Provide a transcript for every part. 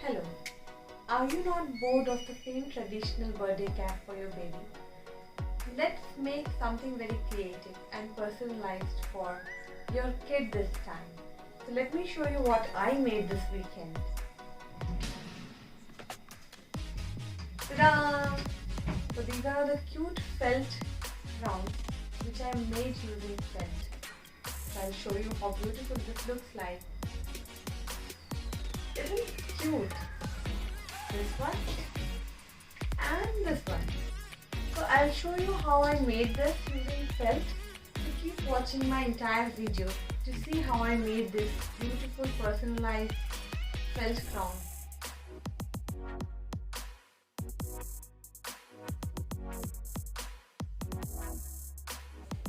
Hello, are you not bored of the same traditional birthday cap for your baby? Let's make something very creative and personalized for your kid this time. So let me show you what I made this weekend. Ta-da! So these are the cute felt crowns which I made using felt. So I'll show you how beautiful this looks like. Isn't it cute? This one and this one. So I'll show you how I made this using felt. So keep watching my entire video to see how I made this beautiful personalized felt crown.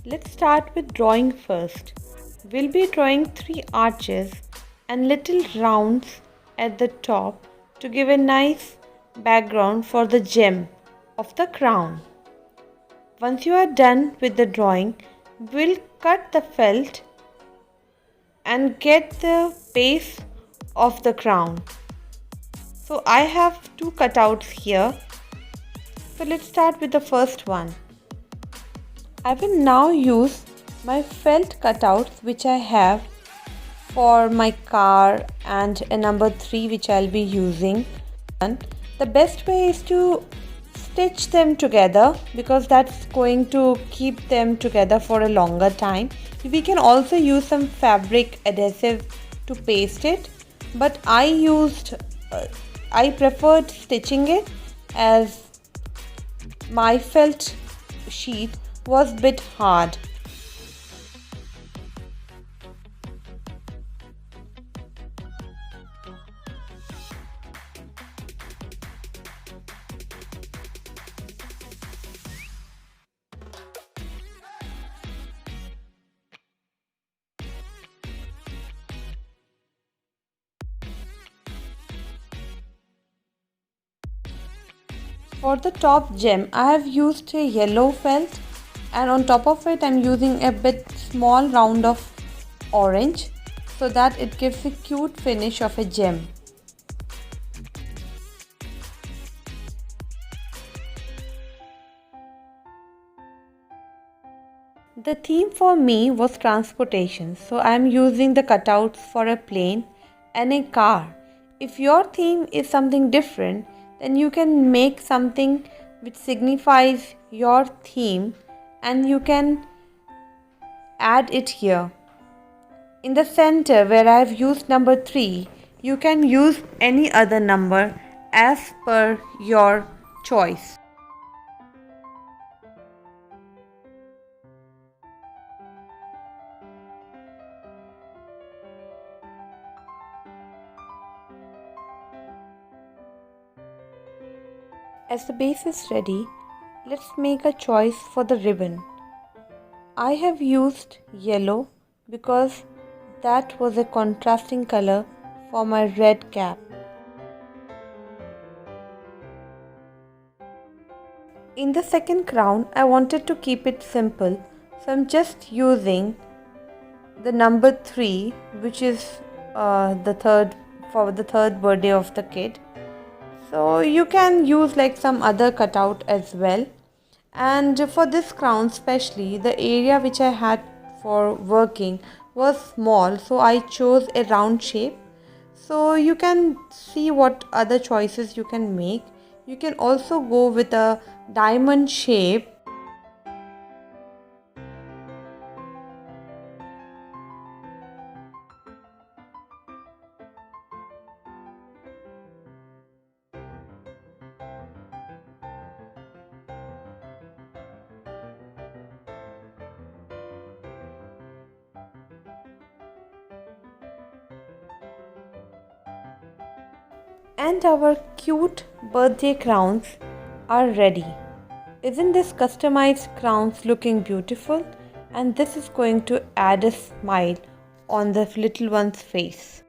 Let's start with drawing first. We'll be drawing 3 arches and little rounds at the top to give a nice background for the gem of the crown. Once you are done with the drawing, we'll cut the felt and get the base of the crown. So I have 2 cutouts here. So let's start with the first one. I will now use my felt cutouts which I have for my car and a number 3 which I'll be using. The best way is to stitch them together because that's going to keep them together for a longer time. We can also use some fabric adhesive to paste it, but I preferred stitching it as my felt sheet was a bit hard. For the top gem, I have used a yellow felt and on top of it I'm using a bit small round of orange so that it gives a cute finish of a gem. The theme for me was transportation, so I am using the cutouts for a plane and a car. If your theme is something different, then you can make something which signifies your theme and you can add it here. In the center where I have used number 3, you can use any other number as per your choice. As the base is ready, let's make a choice for the ribbon. I have used yellow because that was a contrasting color for my red cap. In the second crown, I wanted to keep it simple, so I'm just using the number 3, which is the third birthday of the kid. So you can use like some other cutout as well. And for this crown especially, the area which I had for working was small, so I chose a round shape. So you can see what other choices you can make. You can also go with a diamond shape. And our cute birthday crowns are ready. Isn't this customized crowns looking beautiful? And this is going to add a smile on the little one's face.